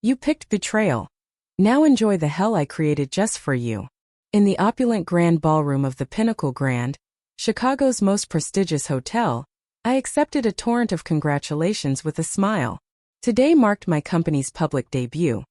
You picked betrayal. Now enjoy the hell I created just for you. In the opulent grand ballroom of the Pinnacle Grand, Chicago's most prestigious hotel, I accepted a torrent of congratulations with a smile. Today marked my company's public debut.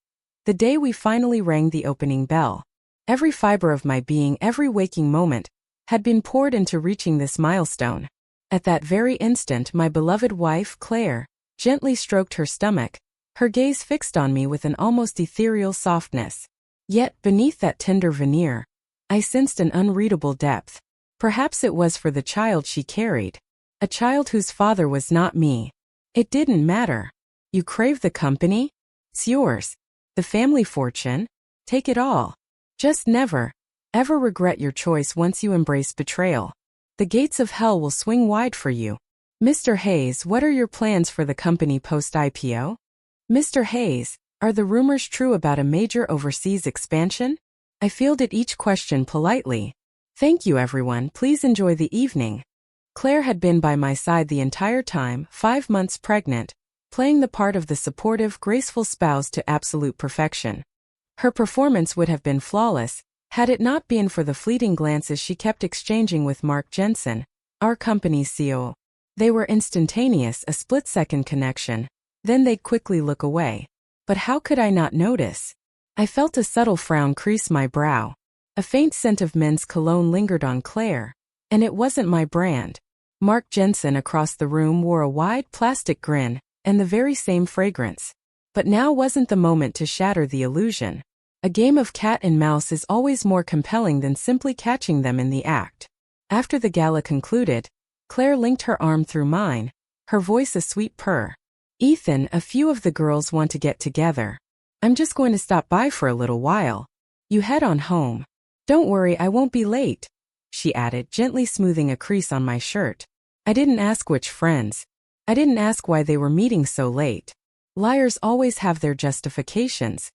The day we finally rang the opening bell. Every fiber of my being, every waking moment, had been poured into reaching this milestone. At that very instant, my beloved wife, Claire, gently stroked her stomach, her gaze fixed on me with an almost ethereal softness. Yet, beneath that tender veneer, I sensed an unreadable depth. Perhaps it was for the child she carried. A child whose father was not me. It didn't matter. You crave the company? It's yours. The family fortune? Take it all. Just never, ever regret your choice once you embrace betrayal. The gates of hell will swing wide for you. Mr. Hayes, what are your plans for the company post-IPO? Mr. Hayes, are the rumors true about a major overseas expansion? I fielded each question politely. Thank you, everyone. Please enjoy the evening. Claire had been by my side the entire time, 5 months pregnant, playing the part of the supportive, graceful spouse to absolute perfection. Her performance would have been flawless, had it not been for the fleeting glances she kept exchanging with Mark Jensen, our company's CEO. They were instantaneous, a split-second connection. Then they'd quickly look away. But how could I not notice? I felt a subtle frown crease my brow. A faint scent of men's cologne lingered on Claire. And it wasn't my brand. Mark Jensen across the room wore a wide plastic grin, and the very same fragrance. But now wasn't the moment to shatter the illusion. A game of cat and mouse is always more compelling than simply catching them in the act. After the gala concluded, Claire linked her arm through mine, her voice a sweet purr. Ethan, a few of the girls want to get together. I'm just going to stop by for a little while. You head on home. Don't worry, I won't be late, she added, gently smoothing a crease on my shirt. I didn't ask which friends. I didn't ask why they were meeting so late. Liars always have their justifications.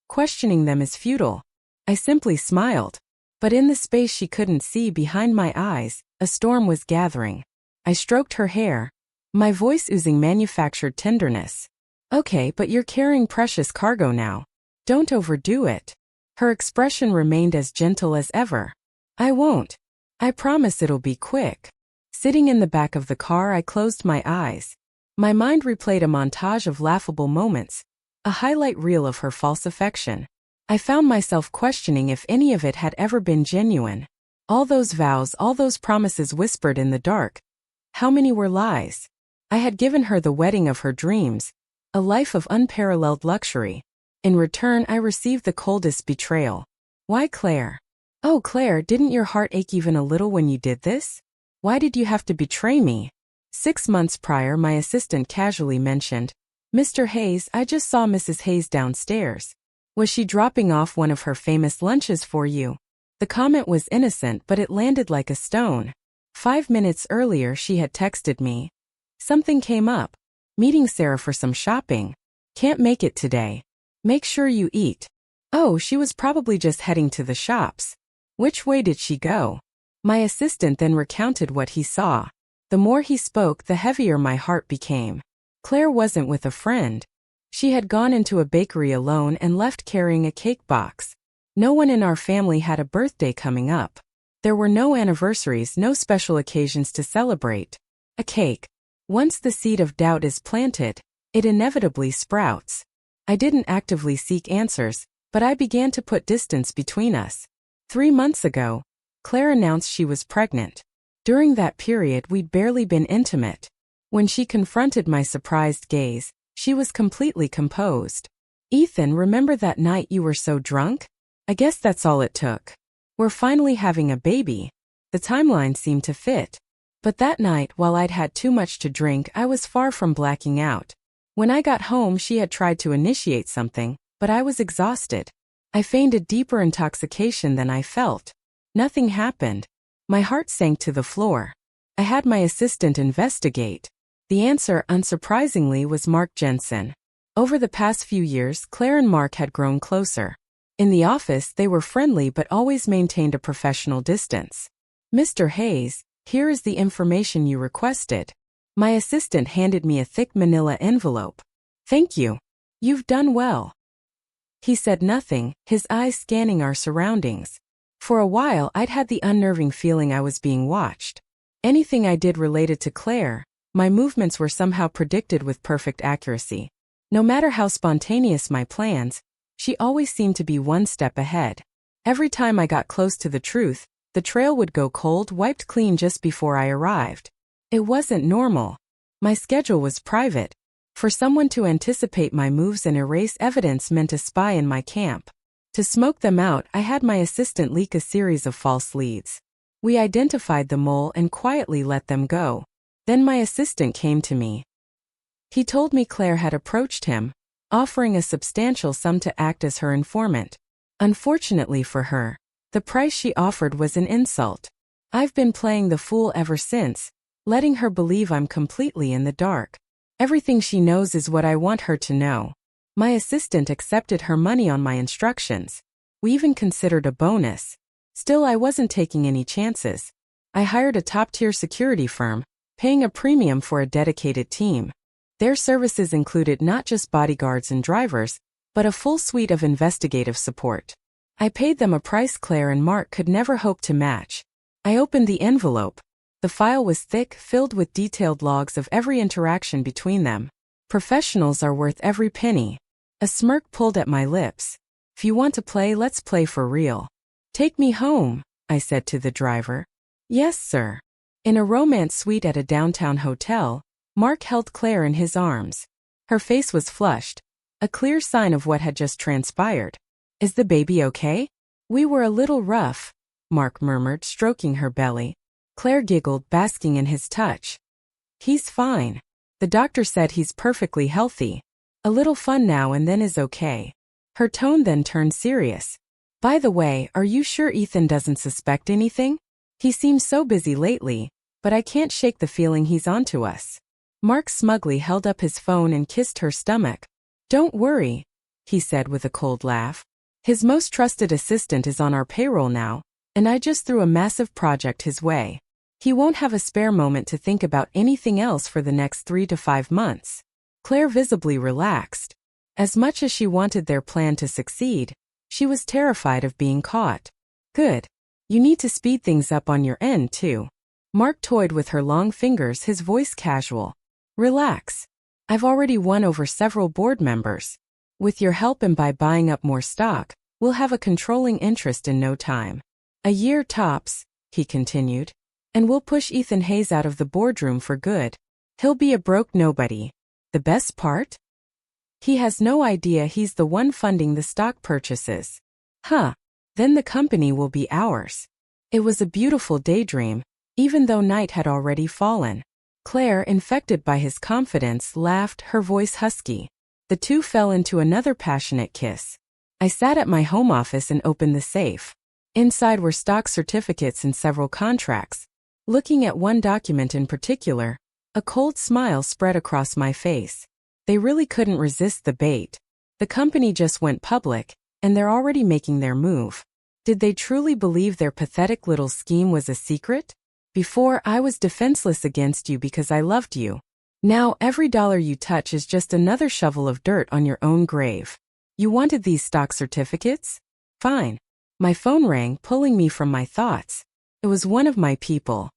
Questioning them is futile. I simply smiled. But in the space she couldn't see behind my eyes, a storm was gathering. I stroked her hair, my voice oozing manufactured tenderness. Okay, but you're carrying precious cargo now. Don't overdo it. Her expression remained as gentle as ever. I won't. I promise it'll be quick. Sitting in the back of the car, I closed my eyes. My mind replayed a montage of laughable moments, a highlight reel of her false affection. I found myself questioning if any of it had ever been genuine. All those vows, all those promises whispered in the dark. How many were lies? I had given her the wedding of her dreams, a life of unparalleled luxury. In return, I received the coldest betrayal. Why, Claire? Oh, Claire, didn't your heart ache even a little when you did this? Why did you have to betray me? 6 months prior, my assistant casually mentioned, Mr. Hayes, I just saw Mrs. Hayes downstairs. Was she dropping off one of her famous lunches for you? The comment was innocent, but it landed like a stone. 5 minutes earlier, she had texted me. Something came up. Meeting Sarah for some shopping. Can't make it today. Make sure you eat. Oh, she was probably just heading to the shops. Which way did she go? My assistant then recounted what he saw. The more he spoke, the heavier my heart became. Claire wasn't with a friend. She had gone into a bakery alone and left carrying a cake box. No one in our family had a birthday coming up. There were no anniversaries, no special occasions to celebrate. A cake. Once the seed of doubt is planted, it inevitably sprouts. I didn't actively seek answers, but I began to put distance between us. 3 months ago, Claire announced she was pregnant. During that period, we'd barely been intimate. When she confronted my surprised gaze, she was completely composed. Ethan, remember that night you were so drunk? I guess that's all it took. We're finally having a baby. The timeline seemed to fit. But that night, while I'd had too much to drink, I was far from blacking out. When I got home, she had tried to initiate something, but I was exhausted. I feigned a deeper intoxication than I felt. Nothing happened. My heart sank to the floor. I had my assistant investigate. The answer, unsurprisingly, was Mark Jensen. Over the past few years, Claire and Mark had grown closer. In the office, they were friendly but always maintained a professional distance. Mr. Hayes, here is the information you requested. My assistant handed me a thick manila envelope. Thank you. You've done well. He said nothing, his eyes scanning our surroundings. For a while I'd had the unnerving feeling I was being watched. Anything I did related to Claire, my movements were somehow predicted with perfect accuracy. No matter how spontaneous my plans, she always seemed to be one step ahead. Every time I got close to the truth, the trail would go cold, wiped clean just before I arrived. It wasn't normal. My schedule was private. For someone to anticipate my moves and erase evidence meant a spy in my camp. To smoke them out, I had my assistant leak a series of false leads. We identified the mole and quietly let them go. Then my assistant came to me. He told me Claire had approached him, offering a substantial sum to act as her informant. Unfortunately for her, the price she offered was an insult. I've been playing the fool ever since, letting her believe I'm completely in the dark. Everything she knows is what I want her to know. My assistant accepted her money on my instructions. We even considered a bonus. Still, I wasn't taking any chances. I hired a top-tier security firm, paying a premium for a dedicated team. Their services included not just bodyguards and drivers, but a full suite of investigative support. I paid them a price Claire and Mark could never hope to match. I opened the envelope. The file was thick, filled with detailed logs of every interaction between them. Professionals are worth every penny. A smirk pulled at my lips. If you want to play, let's play for real. Take me home, I said to the driver. Yes, sir. In a romance suite at a downtown hotel, Mark held Claire in his arms. Her face was flushed, a clear sign of what had just transpired. Is the baby okay? We were a little rough, Mark murmured, stroking her belly. Claire giggled, basking in his touch. He's fine. The doctor said he's perfectly healthy. A little fun now and then is okay. Her tone then turned serious. By the way, are you sure Ethan doesn't suspect anything? He seems so busy lately, but I can't shake the feeling he's onto us. Mark smugly held up his phone and kissed her stomach. Don't worry, he said with a cold laugh. His most trusted assistant is on our payroll now, and I just threw a massive project his way. He won't have a spare moment to think about anything else for the next 3 to 5 months. Claire visibly relaxed. As much as she wanted their plan to succeed, she was terrified of being caught. Good. You need to speed things up on your end, too. Mark toyed with her long fingers, his voice casual. Relax. I've already won over several board members. With your help and by buying up more stock, we'll have a controlling interest in no time. A year tops, he continued. And we'll push Ethan Hayes out of the boardroom for good. He'll be a broke nobody. The best part? He has no idea he's the one funding the stock purchases. Huh. Then the company will be ours. It was a beautiful daydream, even though night had already fallen. Claire, infected by his confidence, laughed, her voice husky. The two fell into another passionate kiss. I sat at my home office and opened the safe. Inside were stock certificates and several contracts. Looking at one document in particular, a cold smile spread across my face. They really couldn't resist the bait. The company just went public, and they're already making their move. Did they truly believe their pathetic little scheme was a secret? Before, I was defenseless against you because I loved you. Now, every dollar you touch is just another shovel of dirt on your own grave. You wanted these stock certificates? Fine. My phone rang, pulling me from my thoughts. It was one of my people.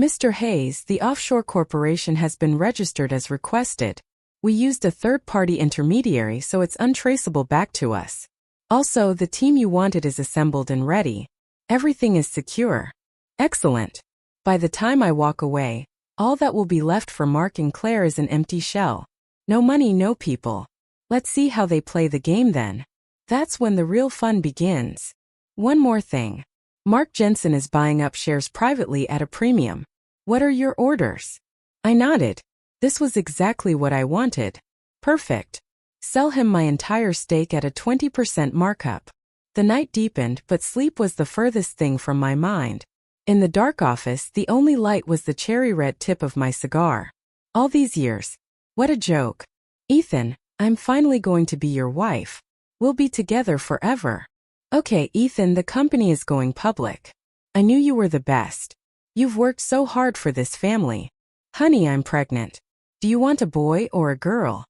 Mr. Hayes, the offshore corporation has been registered as requested. We used a third-party intermediary, so it's untraceable back to us. Also, the team you wanted is assembled and ready. Everything is secure. Excellent. By the time I walk away, all that will be left for Mark and Claire is an empty shell. No money, no people. Let's see how they play the game then. That's when the real fun begins. One more thing. Mark Jensen is buying up shares privately at a premium. What are your orders? I nodded. This was exactly what I wanted. Perfect. Sell him my entire stake at a 20% markup. The night deepened, but sleep was the furthest thing from my mind. In the dark office, the only light was the cherry-red tip of my cigar. All these years. What a joke. Ethan, I'm finally going to be your wife. We'll be together forever. Okay, Ethan, the company is going public. I knew you were the best. You've worked so hard for this family. Honey, I'm pregnant. Do you want a boy or a girl?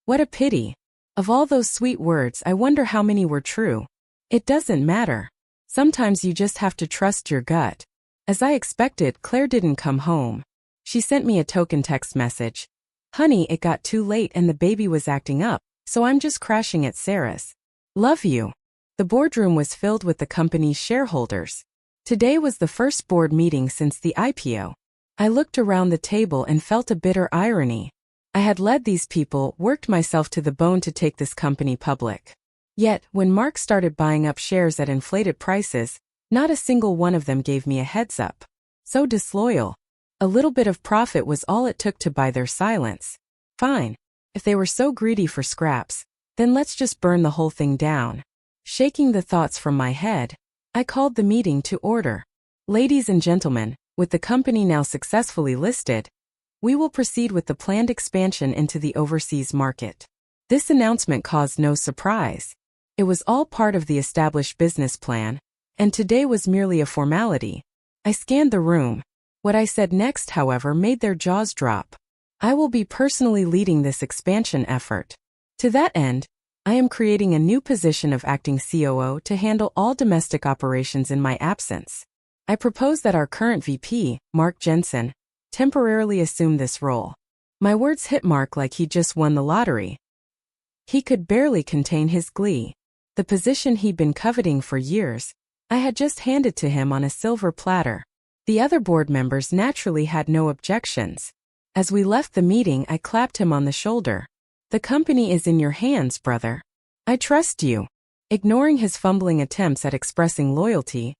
What a pity. Of all those sweet words, I wonder how many were true. It doesn't matter. Sometimes you just have to trust your gut. As I expected, Claire didn't come home. She sent me a token text message. Honey, it got too late and the baby was acting up, so I'm just crashing at Sarah's. Love you. The boardroom was filled with the company's shareholders. Today was the first board meeting since the IPO. I looked around the table and felt a bitter irony. I had led these people, worked myself to the bone to take this company public. Yet, when Mark started buying up shares at inflated prices, not a single one of them gave me a heads up. So disloyal. A little bit of profit was all it took to buy their silence. Fine. If they were so greedy for scraps, then let's just burn the whole thing down. Shaking the thoughts from my head, I called the meeting to order. Ladies and gentlemen, with the company now successfully listed, we will proceed with the planned expansion into the overseas market. This announcement caused no surprise. It was all part of the established business plan, and today was merely a formality. I scanned the room. What I said next, however, made their jaws drop. I will be personally leading this expansion effort. To that end, I am creating a new position of acting COO to handle all domestic operations in my absence. I propose that our current VP, Mark Jensen, temporarily assume this role. My words hit Mark like he just won the lottery. He could barely contain his glee. The position he'd been coveting for years, I had just handed to him on a silver platter. The other board members naturally had no objections. As we left the meeting, I clapped him on the shoulder. The company is in your hands, brother. I trust you. Ignoring his fumbling attempts at expressing loyalty,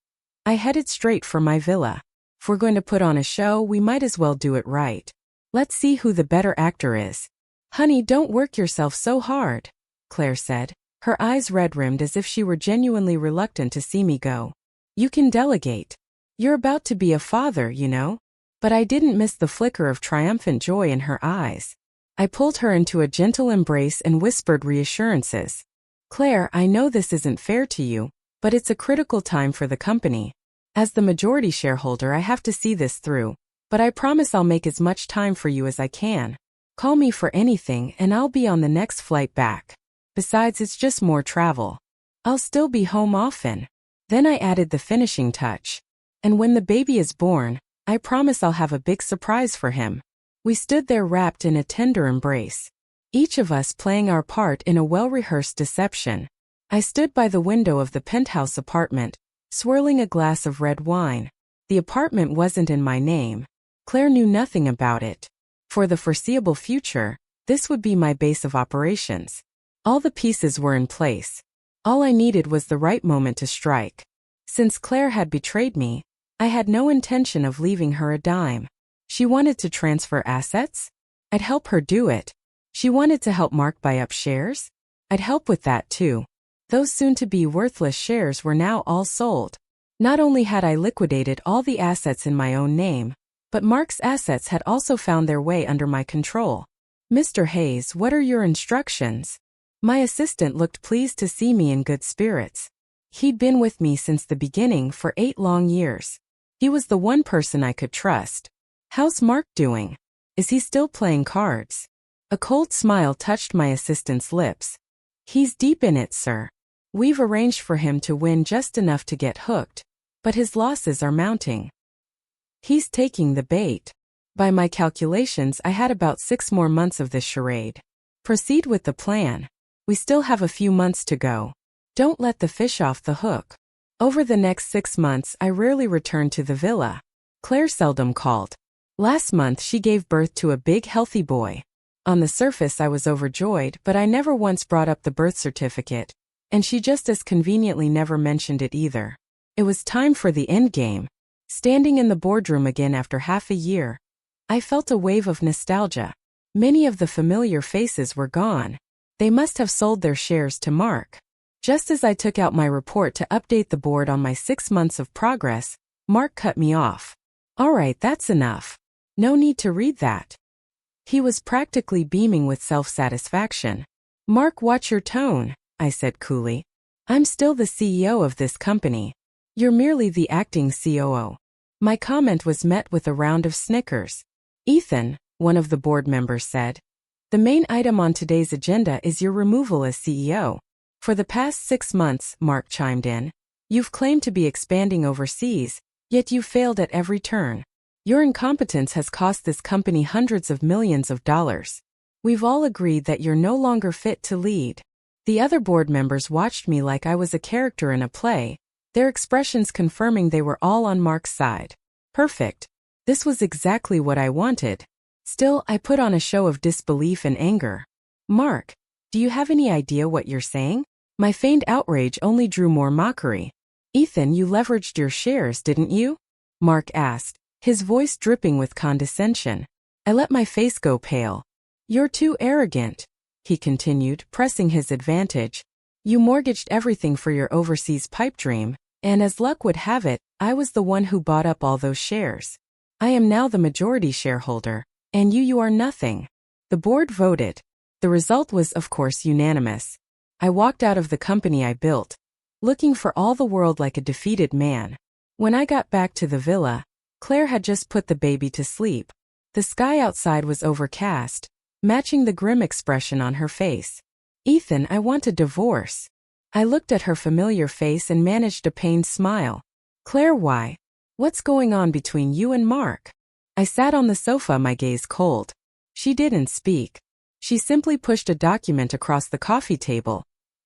I headed straight for my villa. If we're going to put on a show, we might as well do it right. Let's see who the better actor is. Honey, don't work yourself so hard, Claire said, her eyes red-rimmed as if she were genuinely reluctant to see me go. You can delegate. You're about to be a father, you know. But I didn't miss the flicker of triumphant joy in her eyes. I pulled her into a gentle embrace and whispered reassurances. Claire, I know this isn't fair to you, but it's a critical time for the company. As the majority shareholder, I have to see this through, but I promise I'll make as much time for you as I can. Call me for anything and I'll be on the next flight back. Besides, it's just more travel. I'll still be home often. Then I added the finishing touch. And when the baby is born, I promise I'll have a big surprise for him. We stood there wrapped in a tender embrace, each of us playing our part in a well-rehearsed deception. I stood by the window of the penthouse apartment, swirling a glass of red wine. The apartment wasn't in my name. Claire knew nothing about it. For the foreseeable future, this would be my base of operations. All the pieces were in place. All I needed was the right moment to strike. Since Claire had betrayed me, I had no intention of leaving her a dime. She wanted to transfer assets? I'd help her do it. She wanted to help Mark buy up shares? I'd help with that too. Those soon-to-be worthless shares were now all sold. Not only had I liquidated all the assets in my own name, but Mark's assets had also found their way under my control. Mr. Hayes, what are your instructions? My assistant looked pleased to see me in good spirits. He'd been with me since the beginning for 8 long years. He was the one person I could trust. How's Mark doing? Is he still playing cards? A cold smile touched my assistant's lips. He's deep in it, sir. We've arranged for him to win just enough to get hooked, but his losses are mounting. He's taking the bait. By my calculations, I had about 6 more months of this charade. Proceed with the plan. We still have a few months to go. Don't let the fish off the hook. Over the next 6 months, I rarely returned to the villa. Claire seldom called. Last month, she gave birth to a big, healthy boy. On the surface, I was overjoyed, but I never once brought up the birth certificate, and she just as conveniently never mentioned it either. It was time for the endgame. Standing in the boardroom again after half a year, I felt a wave of nostalgia. Many of the familiar faces were gone. They must have sold their shares to Mark. Just as I took out my report to update the board on my 6 months of progress, Mark cut me off. All right, that's enough. No need to read that. He was practically beaming with self-satisfaction. Mark, watch your tone, I said coolly. I'm still the CEO of this company. You're merely the acting COO. My comment was met with a round of snickers. Ethan, one of the board members said, The main item on today's agenda is your removal as CEO. For the past 6 months, Mark chimed in. You've claimed to be expanding overseas, yet you've failed at every turn. Your incompetence has cost this company hundreds of millions of dollars. We've all agreed that you're no longer fit to lead. The other board members watched me like I was a character in a play, their expressions confirming they were all on Mark's side. Perfect. This was exactly what I wanted. Still, I put on a show of disbelief and anger. Mark, do you have any idea what you're saying? My feigned outrage only drew more mockery. Ethan, you leveraged your shares, didn't you? Mark asked, his voice dripping with condescension. I let my face go pale. You're too arrogant, he continued, pressing his advantage. You mortgaged everything for your overseas pipe dream, and as luck would have it, I was the one who bought up all those shares. I am now the majority shareholder, and you are nothing. The board voted. The result was, of course, unanimous. I walked out of the company I built, looking for all the world like a defeated man. When I got back to the villa, Claire had just put the baby to sleep. The sky outside was overcast, matching the grim expression on her face. Ethan, I want a divorce. I looked at her familiar face and managed a pained smile. Claire, why? What's going on between you and Mark? I sat on the sofa, my gaze cold. She didn't speak. She simply pushed a document across the coffee table.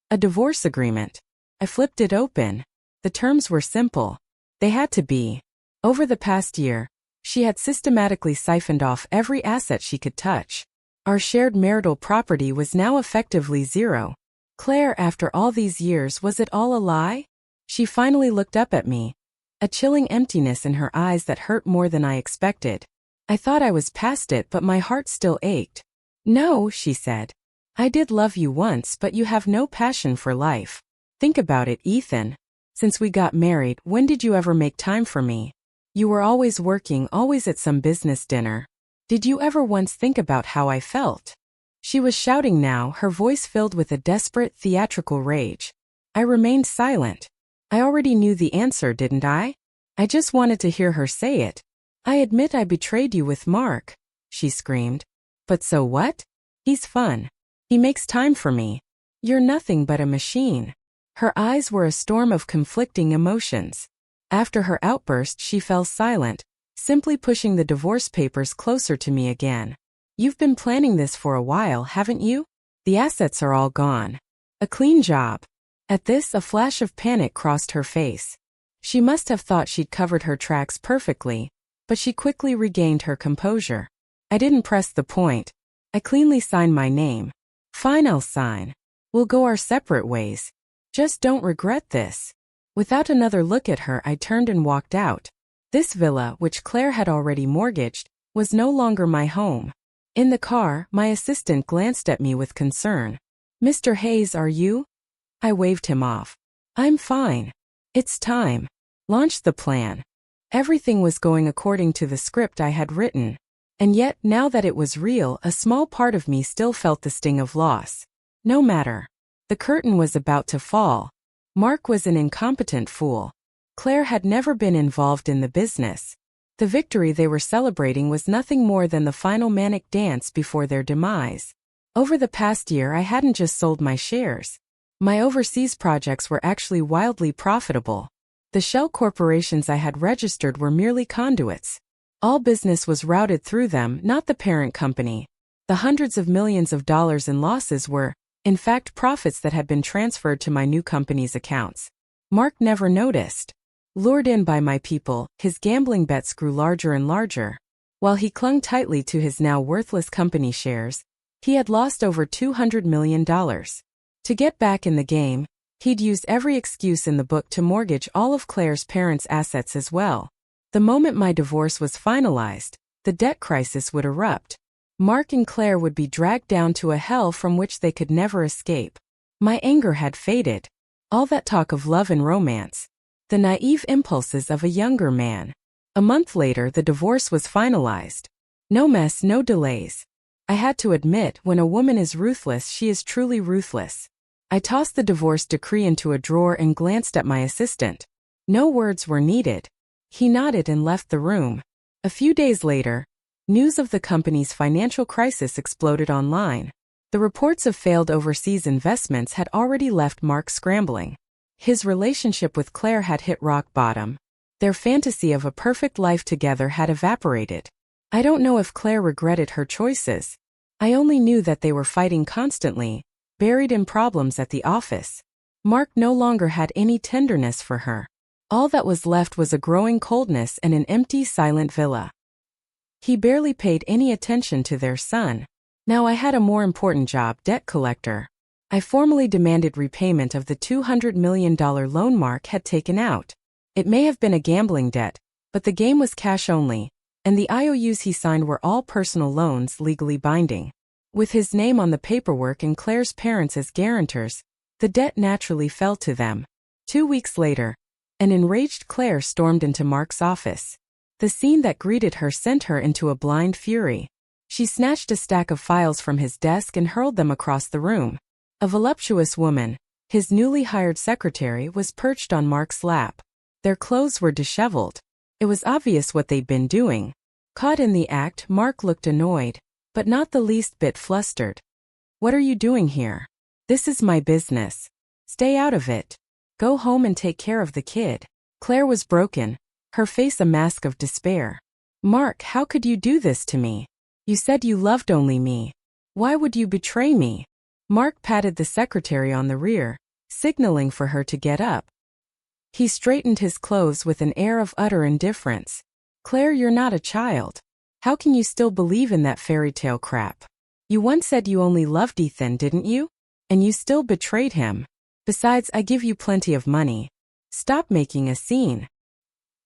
A divorce agreement. I flipped it open. The terms were simple. They had to be. Over the past year, she had systematically siphoned off every asset she could touch. Our shared marital property was now effectively zero. Claire, after all these years, was it all a lie? She finally looked up at me, a chilling emptiness in her eyes that hurt more than I expected. I thought I was past it, but my heart still ached. No, she said. I did love you once, but you have no passion for life. Think about it, Ethan. Since we got married, when did you ever make time for me? You were always working, always at some business dinner. Did you ever once think about how I felt? She was shouting now, her voice filled with a desperate, theatrical rage. I remained silent. I already knew the answer, didn't I? I just wanted to hear her say it. I admit I betrayed you with Mark, she screamed. But so what? He's fun. He makes time for me. You're nothing but a machine. Her eyes were a storm of conflicting emotions. After her outburst, she fell silent, simply pushing the divorce papers closer to me again. You've been planning this for a while, haven't you? The assets are all gone. A clean job. At this, a flash of panic crossed her face. She must have thought she'd covered her tracks perfectly, but she quickly regained her composure. I didn't press the point. I cleanly signed my name. Fine, I'll sign. We'll go our separate ways. Just don't regret this. Without another look at her, I turned and walked out. This villa, which Claire had already mortgaged, was no longer my home. In the car, my assistant glanced at me with concern. Mr. Hayes, are you? I waved him off. I'm fine. It's time. Launch the plan. Everything was going according to the script I had written. And yet, now that it was real, a small part of me still felt the sting of loss. No matter. The curtain was about to fall. Mark was an incompetent fool. Claire had never been involved in the business. The victory they were celebrating was nothing more than the final manic dance before their demise. Over the past year, I hadn't just sold my shares. My overseas projects were actually wildly profitable. The shell corporations I had registered were merely conduits. All business was routed through them, not the parent company. The hundreds of millions of dollars in losses were, in fact, profits that had been transferred to my new company's accounts. Mark never noticed. Lured in by my people, his gambling bets grew larger and larger. While he clung tightly to his now worthless company shares, he had lost over $200 million. To get back in the game, he'd used every excuse in the book to mortgage all of Claire's parents' assets as well. The moment my divorce was finalized, the debt crisis would erupt. Mark and Claire would be dragged down to a hell from which they could never escape. My anger had faded. All that talk of love and romance. The naive impulses of a younger man. A month later, the divorce was finalized. No mess, no delays. I had to admit, when a woman is ruthless, she is truly ruthless. I tossed the divorce decree into a drawer and glanced at my assistant. No words were needed. He nodded and left the room. A few days later, News of the company's financial crisis exploded online. The reports of failed overseas investments had already left Mark scrambling. His relationship with Claire had hit rock bottom. Their fantasy of a perfect life together had evaporated. I don't know if Claire regretted her choices. I only knew that they were fighting constantly, buried in problems at the office. Mark no longer had any tenderness for her. All that was left was a growing coldness and an empty, silent villa. He barely paid any attention to their son. Now I had a more important job, debt collector. I formally demanded repayment of the $200 million loan Mark had taken out. It may have been a gambling debt, but the game was cash only, and the IOUs he signed were all personal loans legally binding. With his name on the paperwork and Claire's parents as guarantors, the debt naturally fell to them. 2 weeks later, an enraged Claire stormed into Mark's office. The scene that greeted her sent her into a blind fury. She snatched a stack of files from his desk and hurled them across the room. A voluptuous woman, his newly hired secretary, was perched on Mark's lap. Their clothes were disheveled. It was obvious what they'd been doing. Caught in the act, Mark looked annoyed, but not the least bit flustered. "What are you doing here? This is my business. Stay out of it. Go home and take care of the kid." Claire was broken, her face a mask of despair. "Mark, how could you do this to me? You said you loved only me. Why would you betray me?" Mark patted the secretary on the rear, signaling for her to get up. He straightened his clothes with an air of utter indifference. "Claire, you're not a child. How can you still believe in that fairy tale crap? You once said you only loved Ethan, didn't you? And you still betrayed him. Besides, I give you plenty of money. Stop making a scene."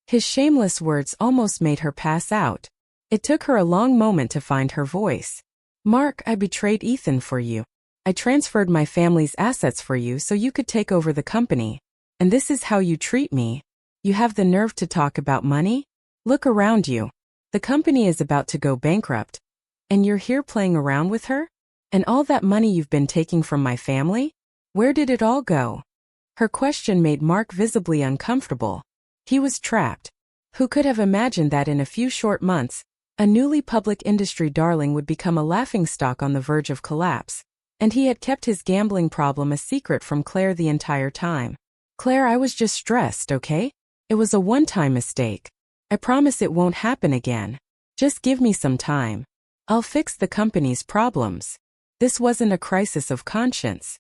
His shameless words almost made her pass out. It took her a long moment to find her voice. "Mark, I betrayed Ethan for you. I transferred my family's assets for you so you could take over the company. And this is how you treat me? You have the nerve to talk about money? Look around you. The company is about to go bankrupt. And you're here playing around with her? And all that money you've been taking from my family? Where did it all go?" Her question made Mark visibly uncomfortable. He was trapped. Who could have imagined that in a few short months, a newly public industry darling would become a laughingstock on the verge of collapse? And he had kept his gambling problem a secret from Claire the entire time. "Claire, I was just stressed, okay? It was a one-time mistake. I promise it won't happen again. Just give me some time. I'll fix the company's problems." This wasn't a crisis of conscience.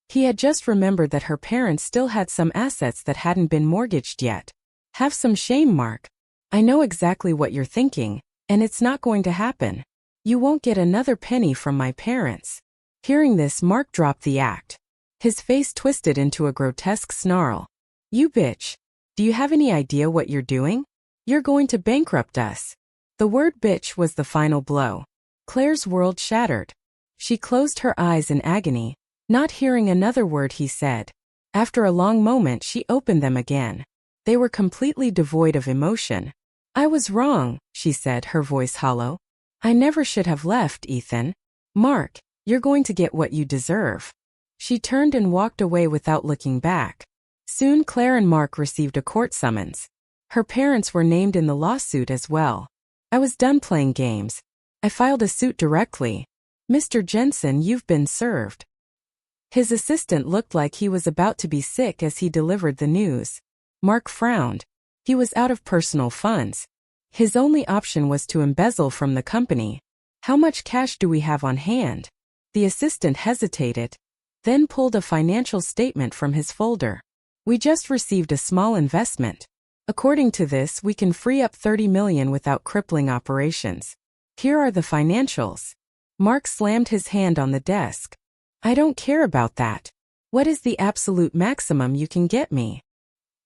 He had just remembered that her parents still had some assets that hadn't been mortgaged yet. "Have some shame, Mark. I know exactly what you're thinking, and it's not going to happen. You won't get another penny from my parents." Hearing this, Mark dropped the act. His face twisted into a grotesque snarl. "You bitch. Do you have any idea what you're doing? You're going to bankrupt us." The word bitch was the final blow. Claire's world shattered. She closed her eyes in agony, not hearing another word he said. After a long moment, she opened them again. They were completely devoid of emotion. "I was wrong," she said, her voice hollow. "I never should have left, Ethan. Mark, you're going to get what you deserve." She turned and walked away without looking back. Soon Claire and Mark received a court summons. Her parents were named in the lawsuit as well. "I was done playing games. I filed a suit directly. Mr. Jensen, you've been served." His assistant looked like he was about to be sick as he delivered the news. Mark frowned. He was out of personal funds. His only option was to embezzle from the company. "How much cash do we have on hand?" The assistant hesitated, then pulled a financial statement from his folder. "We just received a small investment. According to this, we can free up $30 million without crippling operations. Here are the financials." Mark slammed his hand on the desk. "I don't care about that. What is the absolute maximum you can get me?"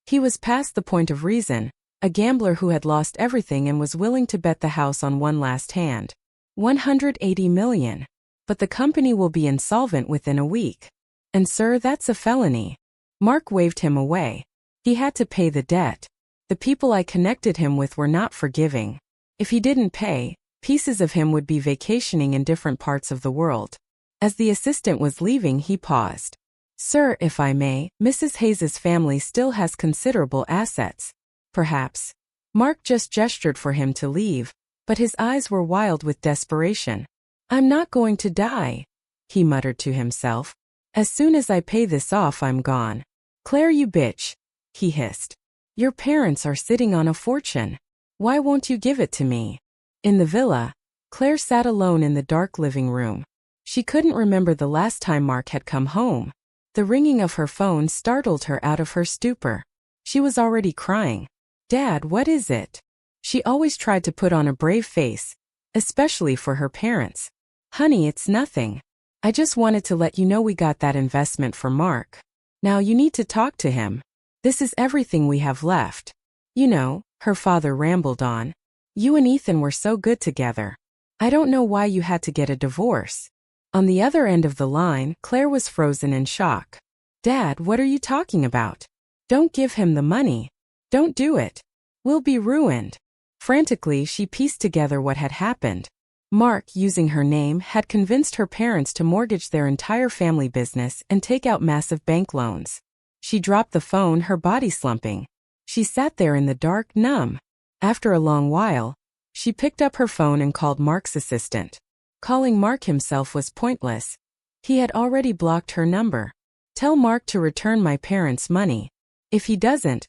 He was past the point of reason, a gambler who had lost everything and was willing to bet the house on one last hand. $180 million. But the company will be insolvent within a week. And sir, that's a felony. Mark waved him away. He had to pay the debt. The people I connected him with were not forgiving. If he didn't pay, pieces of him would be vacationing in different parts of the world. As the assistant was leaving, he paused. "Sir, if I may, Mrs. Hayes's family still has considerable assets. Perhaps." Mark just gestured for him to leave, but his eyes were wild with desperation. "I'm not going to die," he muttered to himself. "As soon as I pay this off, I'm gone." "Claire, you bitch," he hissed. "Your parents are sitting on a fortune. Why won't you give it to me?" In the villa, Claire sat alone in the dark living room. She couldn't remember the last time Mark had come home. The ringing of her phone startled her out of her stupor. She was already crying. "Dad, what is it?" She always tried to put on a brave face, especially for her parents. "Honey, it's nothing. I just wanted to let you know we got that investment for Mark. Now you need to talk to him. This is everything we have left. You know," her father rambled on, "you and Ethan were so good together. I don't know why you had to get a divorce." On the other end of the line, Claire was frozen in shock. "Dad, what are you talking about? Don't give him the money. Don't do it. We'll be ruined." Frantically, she pieced together what had happened. Mark, using her name, had convinced her parents to mortgage their entire family business and take out massive bank loans. She dropped the phone, her body slumping. She sat there in the dark, numb. After a long while, she picked up her phone and called Mark's assistant. Calling Mark himself was pointless. He had already blocked her number. "Tell Mark to return my parents' money. If he doesn't,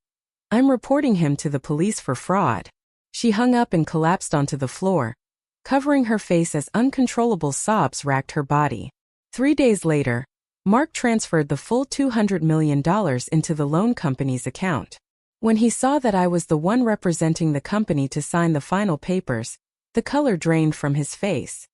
I'm reporting him to the police for fraud." She hung up and collapsed onto the floor, covering her face as uncontrollable sobs racked her body. 3 days later, Mark transferred the full $200 million into the loan company's account. When he saw that I was the one representing the company to sign the final papers, the color drained from his face.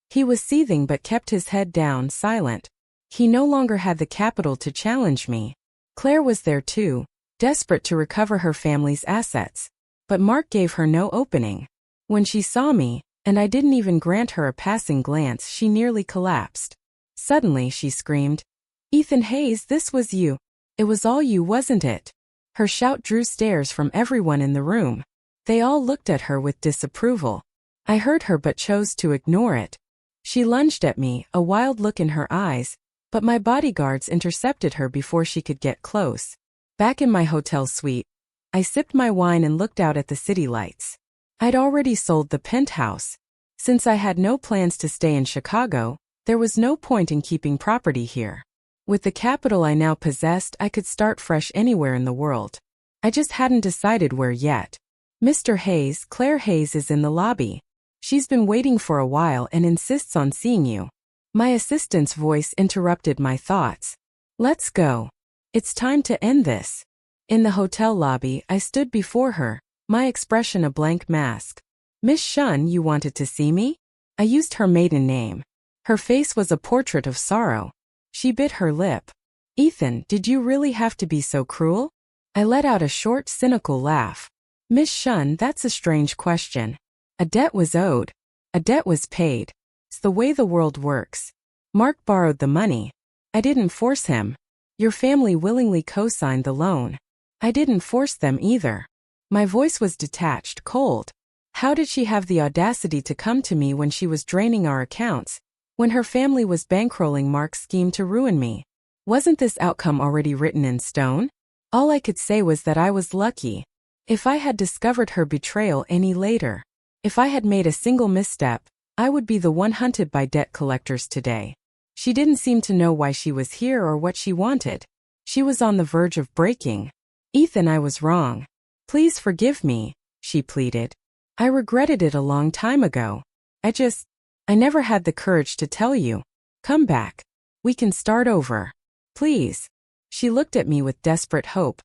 He was seething but kept his head down, silent. He no longer had the capital to challenge me. Claire was there too, desperate to recover her family's assets. But Mark gave her no opening. When she saw me, and I didn't even grant her a passing glance, she nearly collapsed. Suddenly she screamed, "Ethan Hayes, this was you. It was all you, wasn't it?" Her shout drew stares from everyone in the room. They all looked at her with disapproval. I heard her but chose to ignore it. She lunged at me, a wild look in her eyes, but my bodyguards intercepted her before she could get close. Back in my hotel suite, I sipped my wine and looked out at the city lights. I'd already sold the penthouse. Since I had no plans to stay in Chicago, there was no point in keeping property here. With the capital I now possessed, I could start fresh anywhere in the world. I just hadn't decided where yet. "Mr. Hayes, Claire Hayes is in the lobby. She's been waiting for a while and insists on seeing you." My assistant's voice interrupted my thoughts. "Let's go. It's time to end this." In the hotel lobby, I stood before her, my expression a blank mask. "Miss Shun, you wanted to see me?" I used her maiden name. Her face was a portrait of sorrow. She bit her lip. "Ethan, did you really have to be so cruel?" I let out a short, cynical laugh. "Miss Shun, that's a strange question. A debt was owed. A debt was paid. It's the way the world works. Mark borrowed the money. I didn't force him. Your family willingly co-signed the loan. I didn't force them either." My voice was detached, cold. How did she have the audacity to come to me when she was draining our accounts, when her family was bankrolling Mark's scheme to ruin me? Wasn't this outcome already written in stone? All I could say was that I was lucky. If I had discovered her betrayal any later, if I had made a single misstep, I would be the one hunted by debt collectors today. She didn't seem to know why she was here or what she wanted. She was on the verge of breaking. "Ethan, I was wrong. Please forgive me," she pleaded. "I regretted it a long time ago. I never had the courage to tell you. Come back. We can start over. Please." She looked at me with desperate hope,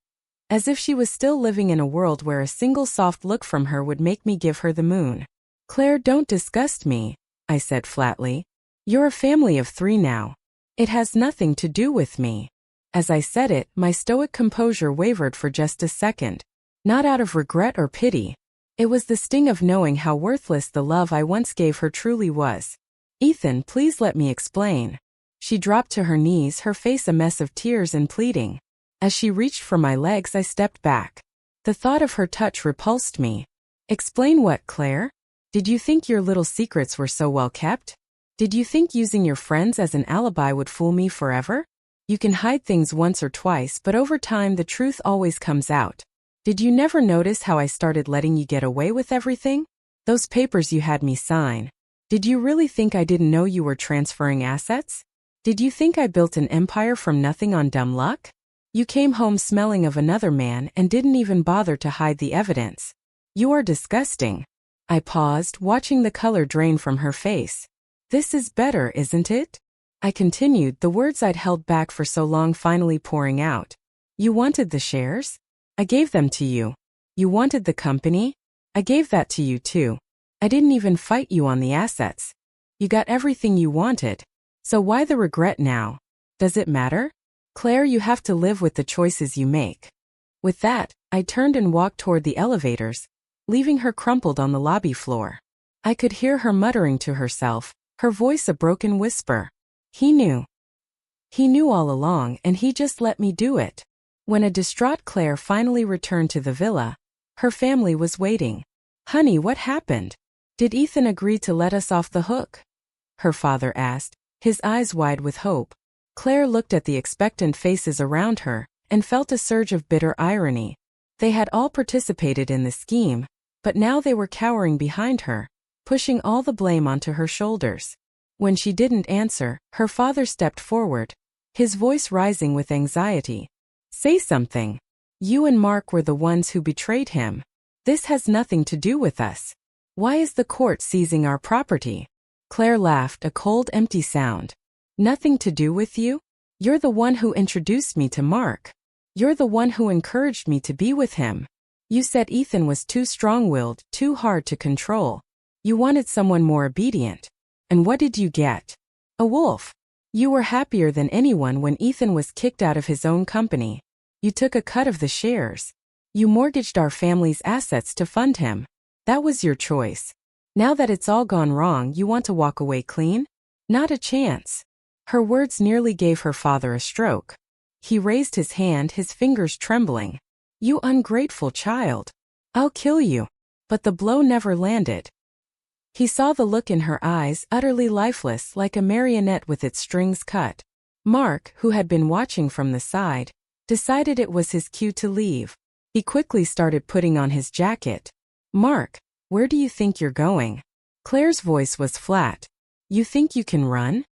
as if she was still living in a world where a single soft look from her would make me give her the moon. "Claire, don't disgust me," I said flatly. "You're a family of 3 now. It has nothing to do with me." As I said it, my stoic composure wavered for just a second. Not out of regret or pity. It was the sting of knowing how worthless the love I once gave her truly was. "Ethan, please let me explain." She dropped to her knees, her face a mess of tears and pleading. As she reached for my legs, I stepped back. The thought of her touch repulsed me. "Explain what, Claire? Did you think your little secrets were so well kept? Did you think using your friends as an alibi would fool me forever? You can hide things once or twice, but over time the truth always comes out. Did you never notice how I started letting you get away with everything? Those papers you had me sign. Did you really think I didn't know you were transferring assets? Did you think I built an empire from nothing on dumb luck? You came home smelling of another man and didn't even bother to hide the evidence. You are disgusting. I paused, watching the color drain from her face. This is better, isn't it? I continued, the words I'd held back for so long finally pouring out. You wanted the shares? I gave them to you. You wanted the company? I gave that to you too. I didn't even fight you on the assets. You got everything you wanted. So why the regret now? Does it matter? Claire, you have to live with the choices you make. With that, I turned and walked toward the elevators, leaving her crumpled on the lobby floor. I could hear her muttering to herself, her voice a broken whisper. He knew. He knew all along, and he just let me do it. When a distraught Claire finally returned to the villa, her family was waiting. Honey, what happened? Did Ethan agree to let us off the hook? Her father asked, his eyes wide with hope. Claire looked at the expectant faces around her and felt a surge of bitter irony. They had all participated in the scheme, but now they were cowering behind her, pushing all the blame onto her shoulders. When she didn't answer, her father stepped forward, his voice rising with anxiety. Say something. You and Mark were the ones who betrayed him. This has nothing to do with us. Why is the court seizing our property? Claire laughed, a cold, empty sound. Nothing to do with you? You're the one who introduced me to Mark. You're the one who encouraged me to be with him. You said Ethan was too strong-willed, too hard to control. You wanted someone more obedient. And what did you get? A wolf. You were happier than anyone when Ethan was kicked out of his own company. You took a cut of the shares. You mortgaged our family's assets to fund him. That was your choice. Now that it's all gone wrong, you want to walk away clean? Not a chance. Her words nearly gave her father a stroke. He raised his hand, his fingers trembling. You ungrateful child. I'll kill you. But the blow never landed. He saw the look in her eyes, utterly lifeless, like a marionette with its strings cut. Mark, who had been watching from the side, decided it was his cue to leave. He quickly started putting on his jacket. Mark, where do you think you're going? Claire's voice was flat. You think you can run?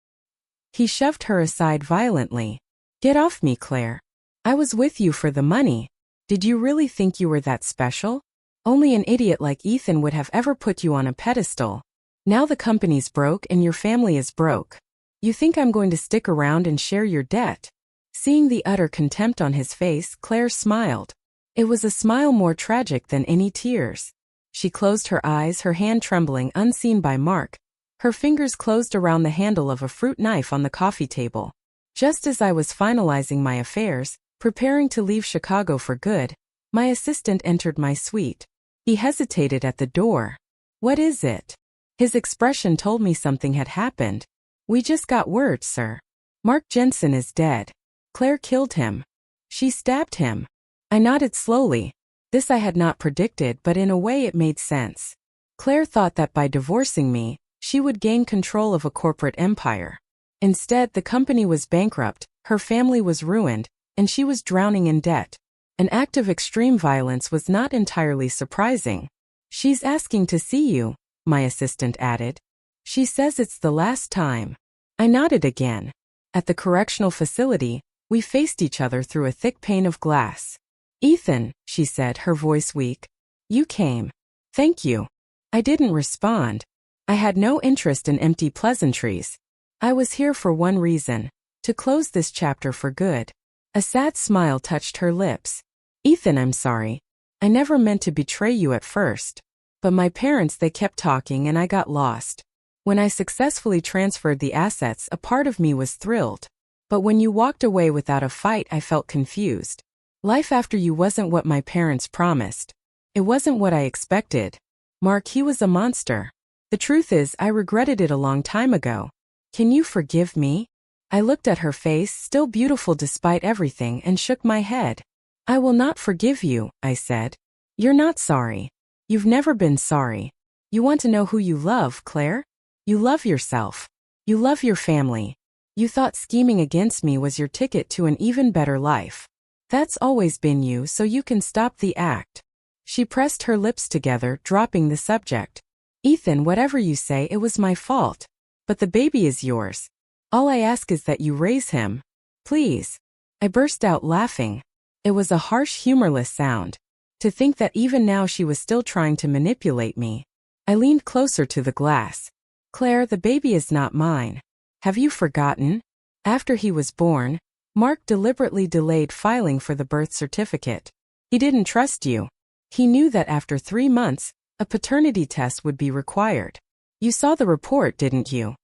He shoved her aside violently. Get off me, Claire. I was with you for the money. Did you really think you were that special? Only an idiot like Ethan would have ever put you on a pedestal. Now the company's broke and your family is broke. You think I'm going to stick around and share your debt? Seeing the utter contempt on his face, Claire smiled. It was a smile more tragic than any tears. She closed her eyes, her hand trembling, unseen by Mark. Her fingers closed around the handle of a fruit knife on the coffee table. Just as I was finalizing my affairs, preparing to leave Chicago for good, my assistant entered my suite. He hesitated at the door. What is it? His expression told me something had happened. We just got word, sir. Mark Jensen is dead. Claire killed him. She stabbed him. I nodded slowly. This I had not predicted, but in a way it made sense. Claire thought that by divorcing me, she would gain control of a corporate empire. Instead, the company was bankrupt, her family was ruined, and she was drowning in debt. An act of extreme violence was not entirely surprising. She's asking to see you, my assistant added. She says it's the last time. I nodded again. At the correctional facility, we faced each other through a thick pane of glass. Ethan, she said, her voice weak. You came. Thank you. I didn't respond. I had no interest in empty pleasantries. I was here for one reason, to close this chapter for good. A sad smile touched her lips. Ethan, I'm sorry. I never meant to betray you at first. But my parents, they kept talking and I got lost. When I successfully transferred the assets, a part of me was thrilled. But when you walked away without a fight, I felt confused. Life after you wasn't what my parents promised. It wasn't what I expected. Mark, he was a monster. The truth is, I regretted it a long time ago. Can you forgive me? I looked at her face, still beautiful despite everything, and shook my head. I will not forgive you, I said. You're not sorry. You've never been sorry. You want to know who you love, Claire? You love yourself. You love your family. You thought scheming against me was your ticket to an even better life. That's always been you, so you can stop the act. She pressed her lips together, dropping the subject. Ethan, whatever you say, it was my fault. But the baby is yours. All I ask is that you raise him. Please. I burst out laughing. It was a harsh, humorless sound. To think that even now she was still trying to manipulate me. I leaned closer to the glass. Claire, the baby is not mine. Have you forgotten? After he was born, Mark deliberately delayed filing for the birth certificate. He didn't trust you. He knew that after 3 months, a paternity test would be required. You saw the report, didn't you?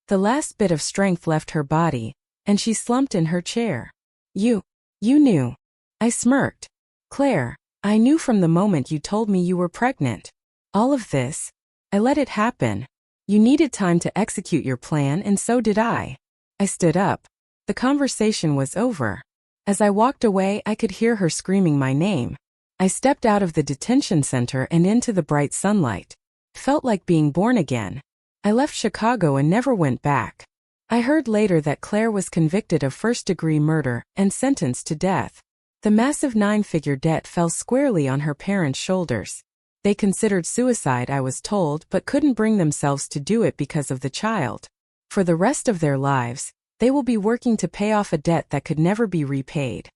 The last bit of strength left her body, and she slumped in her chair. You knew. I smirked. Claire, I knew from the moment you told me you were pregnant. All of this, I let it happen. You needed time to execute your plan, and so did I. I stood up. The conversation was over. As I walked away, I could hear her screaming my name. I stepped out of the detention center and into the bright sunlight. It felt like being born again. I left Chicago and never went back. I heard later that Claire was convicted of first-degree murder and sentenced to death. The massive 9-figure debt fell squarely on her parents' shoulders. They considered suicide, I was told, but couldn't bring themselves to do it because of the child. For the rest of their lives, they will be working to pay off a debt that could never be repaid.